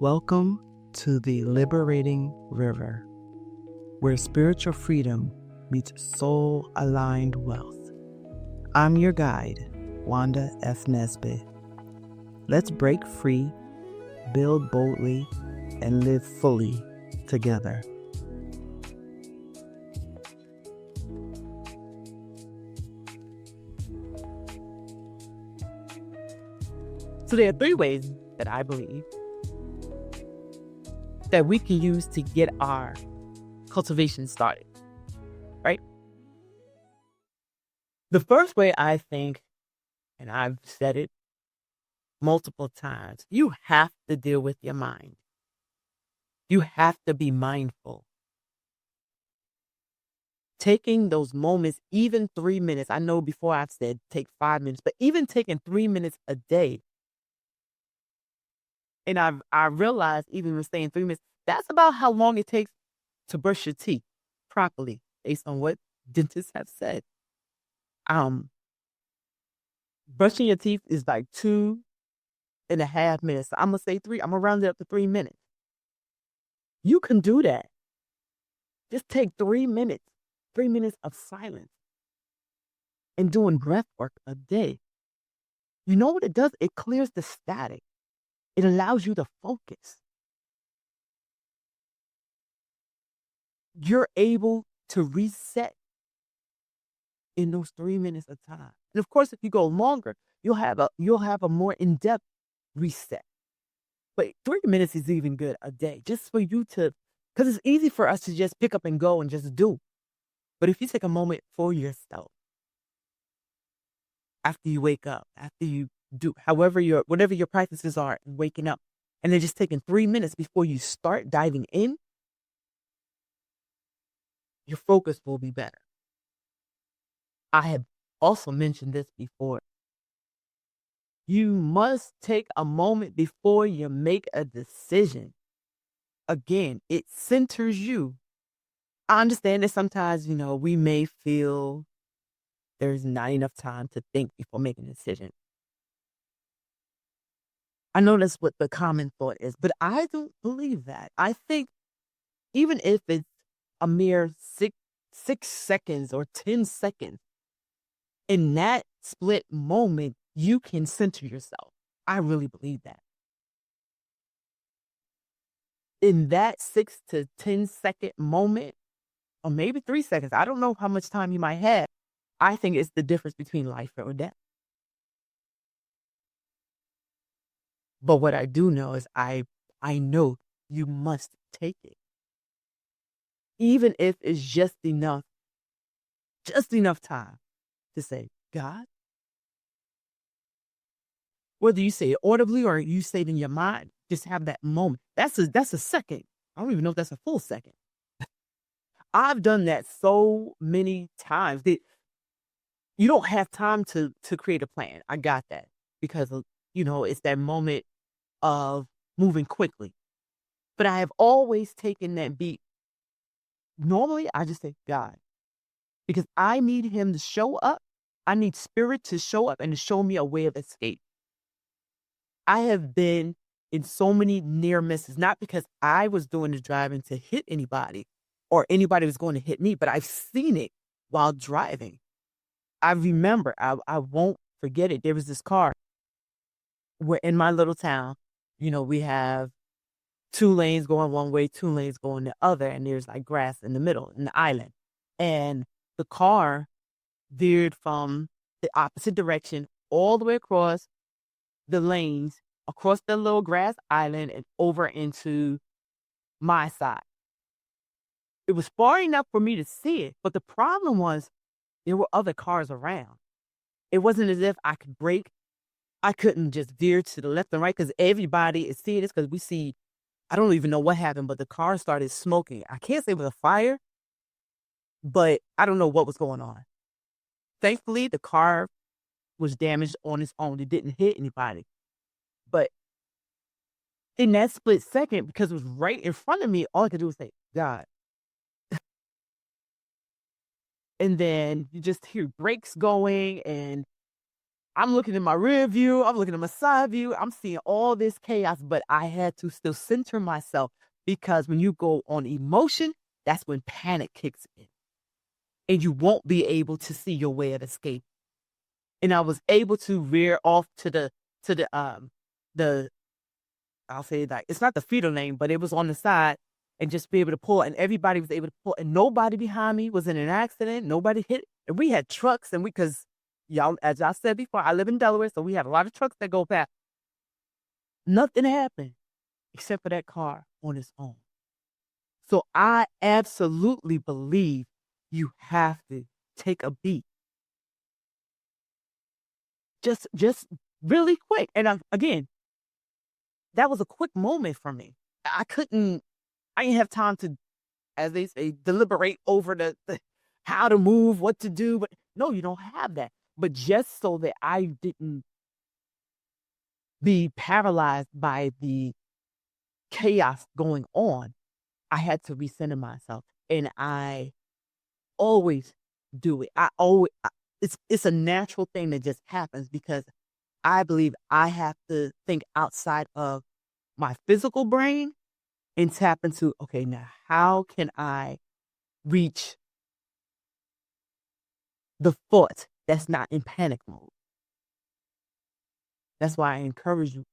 Welcome to the Liberating River, where spiritual freedom meets soul-aligned wealth. I'm your guide, Wanda F. Nesbit. Let's break free, build boldly, and live fully together. So there are three ways that I believe that we can use to get our cultivation started, right? The first way, I think, and I've said it multiple times, you have to deal with your mind. You have to be mindful. Taking those moments, even 3 minutes, I know before I've said take 5 minutes, but even taking 3 minutes a day. And I realized even with saying 3 minutes, that's about how long it takes to brush your teeth properly, based on what dentists have said. Brushing your teeth is like 2.5 minutes. So I'm gonna say 3. I'm gonna round it up to 3 minutes. You can do that. Just take 3 minutes, 3 minutes of silence, and doing breath work a day. You know what it does? It clears the static. It allows you to focus. You're able to reset in those 3 minutes of time. And of course, if you go longer, you'll have a more in-depth reset. But 3 minutes is even good a day, just for you to, because it's easy for us to just pick up and go and just do. But if you take a moment for yourself, after you wake up, after you do whatever your practices are, waking up, and then just taking 3 minutes before you start diving in, your focus will be better. I have also mentioned this before. You must take a moment before you make a decision. Again, it centers you. I understand that sometimes, we may feel there's not enough time to think before making a decision. I know that's what the common thought is, but I don't believe that. I think even if it's a mere six seconds or 10 seconds, in that split moment, you can center yourself. I really believe that. In that 6 to 10 second moment, or maybe 3 seconds, I don't know how much time you might have. I think it's the difference between life or death. But what I do know is I know you must take it. Even if it's just enough time to say, God, whether you say it audibly or you say it in your mind, just have that moment. That's a second. I don't even know if that's a full second. I've done that so many times that you don't have time to create a plan. I got that because it's that moment of moving quickly. But I have always taken that beat. Normally, I just say, God, because I need him to show up. I need spirit to show up and to show me a way of escape. I have been in so many near misses, not because I was doing the driving to hit anybody or anybody was going to hit me, but I've seen it while driving. I remember, I won't forget it. There was this car where in my little town, we have 2 lanes going one way, 2 lanes going the other, and there's like grass in the middle, in the island. And the car veered from the opposite direction all the way across the lanes, across the little grass island and over into my side. It was far enough for me to see it, but the problem was there were other cars around. It wasn't as if I could brake. I couldn't just veer to the left and right because everybody is seeing this because we see, I don't even know what happened, but the car started smoking. I can't say it was a fire, but I don't know what was going on. Thankfully, the car was damaged on its own. It didn't hit anybody. But in that split second, because it was right in front of me, all I could do was say, God. And then you just hear brakes going and I'm looking in my rear view, I'm looking at my side view, I'm seeing all this chaos, but I had to still center myself because when you go on emotion, that's when panic kicks in and you won't be able to see your way of escape. And I was able to veer off to the I'll say that it's not the feeder lane, but it was on the side and just be able to pull. And everybody was able to pull. And nobody behind me was in an accident. Nobody hit. And we had trucks and because y'all, as I said before, I live in Delaware, so we have a lot of trucks that go past. Nothing happened except for that car on its own. So I absolutely believe you have to take a beat. Just really quick. And again, that was a quick moment for me. I didn't have time to, as they say, deliberate over the how to move, what to do. But no, you don't have that. But just so that I didn't be paralyzed by the chaos going on, I had to recenter myself. And I always do it. It's a natural thing that just happens because I believe I have to think outside of my physical brain and tap into, okay, now how can I reach the thought that's not in panic mode? That's why I encourage you,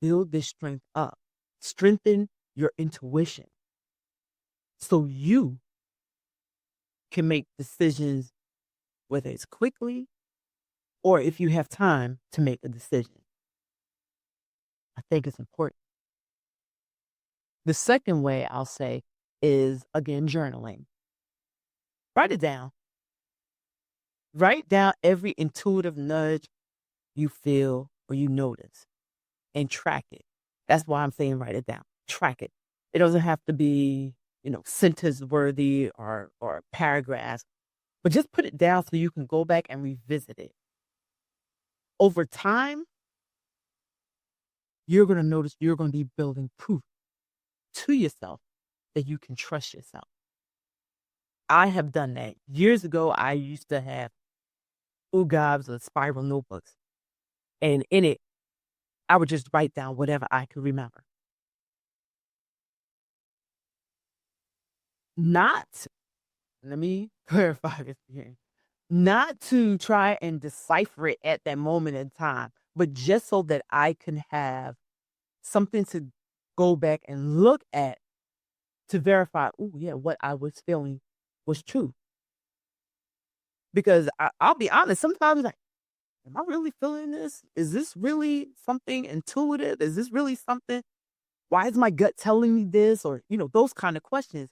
build this strength up, strengthen your intuition so you can make decisions, whether it's quickly or if you have time to make a decision. I think it's important. The second way I'll say is, again, journaling. Write it down. Write down every intuitive nudge you feel or you notice and track it. That's why I'm saying write it down. Track it. It doesn't have to be, sentence worthy or paragraphs, but just put it down so you can go back and revisit it. Over time, you're going to notice you're going to be building proof to yourself that you can trust yourself. I have done that. Years ago, I used to have ugabs or spiral notebooks. And in it, I would just write down whatever I could remember. Not, let me clarify this here, not to try and decipher it at that moment in time, but just so that I can have something to go back and look at to verify, oh, yeah, what I was feeling was true. Because I'll be honest, sometimes like, am I really feeling this? Is this really something intuitive? Is this really something? Why is my gut telling me this? Or, those kind of questions.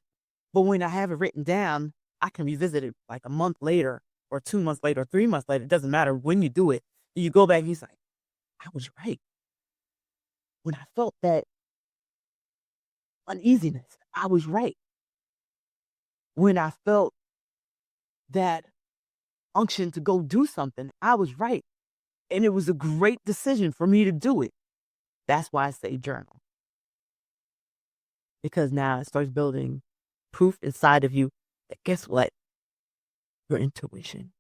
But when I have it written down, I can revisit it like a month later or 2 months later or 3 months later. It doesn't matter when you do it. You go back and you're like, I was right. When I felt that uneasiness, I was right. When I felt that unction to go do something, I was right. And it was a great decision for me to do it. That's why I say journal. Because now it starts building proof inside of you that guess what? Your intuition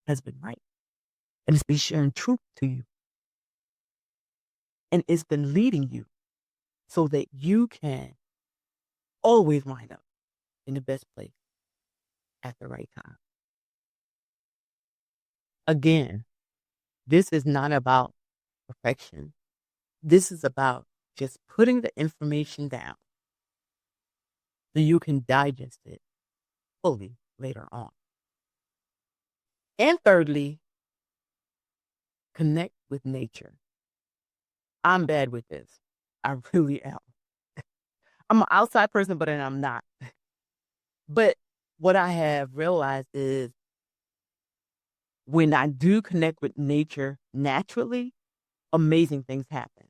has been right. And it's been sharing truth to you. And it's been leading you so that you can always wind up in the best place at the right time. Again, this is not about perfection. This is about just putting the information down so you can digest it fully later on. And thirdly, connect with nature. I'm bad with this. I really am. I'm an outside person, but then I'm not. But what I have realized is when I do connect with nature naturally, amazing things happen.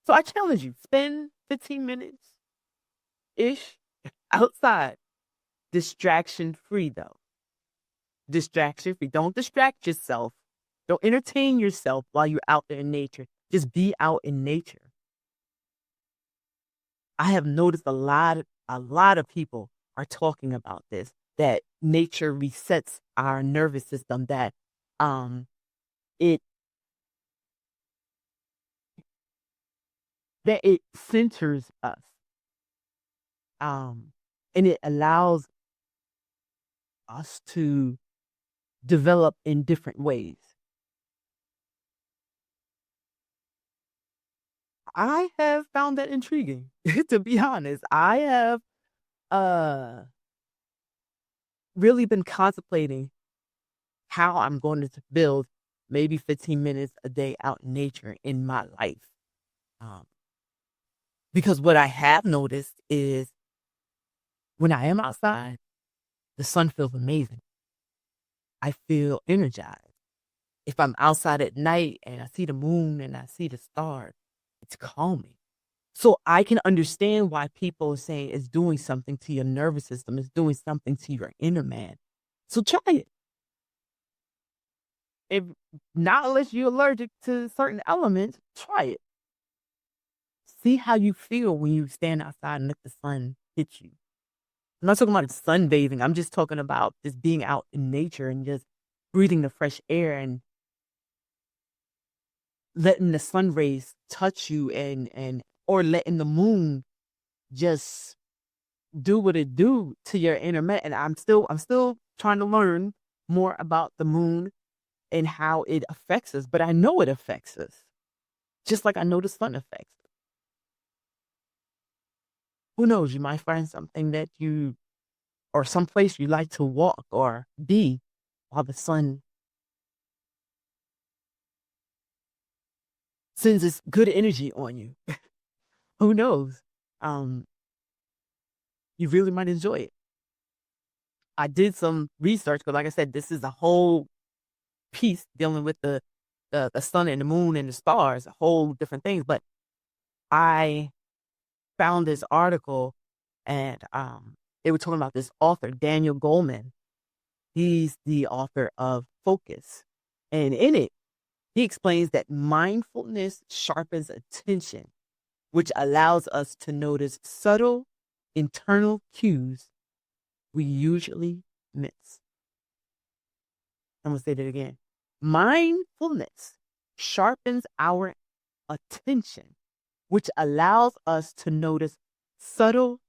So I challenge you, spend 15 minutes-ish outside. Distraction free though. Distraction free. Don't distract yourself. Don't entertain yourself while you're out there in nature. Just be out in nature. I have noticed a lot of people are talking about this. that nature resets our nervous system, that it it centers us, um, and it allows us to develop in different ways. I have found that intriguing, to be honest. I have uh really been contemplating how I'm going to build maybe 15 minutes a day out in nature in my life. Um, because what I have noticed is when I am outside, the sun feels amazing. I feel energized. If I'm outside at night and I see the moon and I see the stars, it's calming. So I can understand why people are saying it's doing something to your nervous system, it's doing something to your inner man. So try it. If not unless you're allergic to certain elements, try it. See how you feel when you stand outside and let the sun hit you. I'm not talking about sunbathing. I'm just talking about just being out in nature and just breathing the fresh air and letting the sun rays touch you and or letting the moon just do what it do to your inner man. And I'm still trying to learn more about the moon and how it affects us, but I know it affects us. Just like I know the sun affects us. Who knows? You might find something that you or someplace you like to walk or be while the sun sends this good energy on you. Who knows? Um, you really might enjoy it. I did some research because, like I said, this is a whole piece dealing with the sun and the moon and the stars, a whole different things. But I found this article, and they were talking about this author, Daniel Goleman. He's the author of Focus, and in it, he explains that mindfulness sharpens attention, which allows us to notice subtle internal cues we usually miss. I'm going to say that again. Mindfulness sharpens our attention, which allows us to notice subtle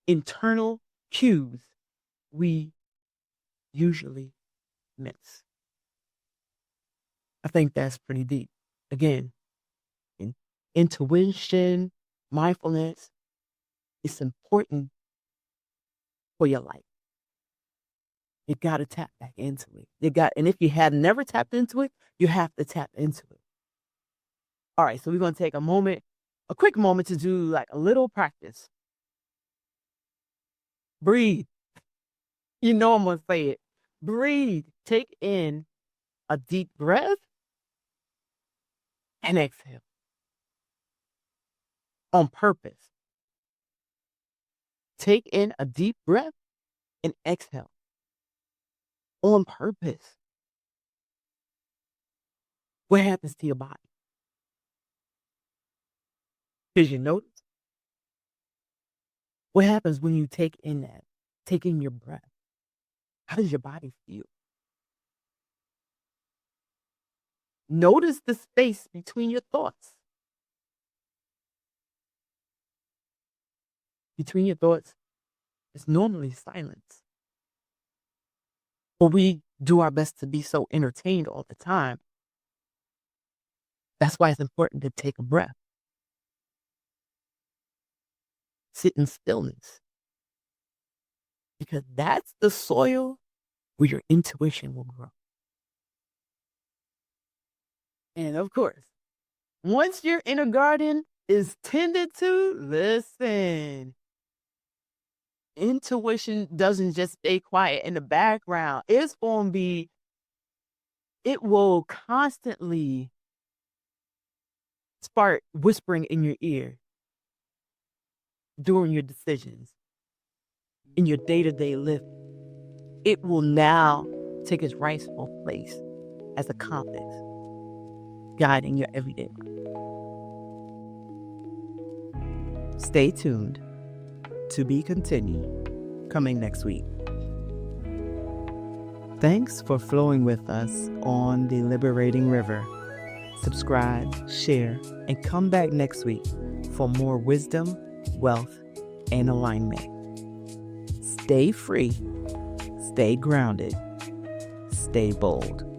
internal cues we usually miss. I think that's pretty deep. Again, intuition, mindfulness, it's important for your life. You got to tap back into it. And if you have never tapped into it, you have to tap into it. All right, so we're going to take a quick moment to do like a little practice. Breathe. You know I'm going to say it. Breathe. Take in a deep breath and exhale. On purpose. Take in a deep breath and exhale. On purpose. What happens to your body? Did you notice? What happens when you take in your breath? How does your body feel? Notice the space between your thoughts. Between your thoughts, it's normally silence. But we do our best to be so entertained all the time. That's why it's important to take a breath. Sit in stillness. Because that's the soil where your intuition will grow. And of course, once your inner garden is tended to, listen. Intuition doesn't just stay quiet in the background. It will constantly start whispering in your ear during your decisions, in your day-to-day living. It will now take its rightful place as a compass guiding your everyday life. Stay tuned. To be continued, coming next week. Thanks for flowing with us on the Liberating River. Subscribe, share, and come back next week for more wisdom, wealth, and alignment. Stay free, stay grounded, stay bold.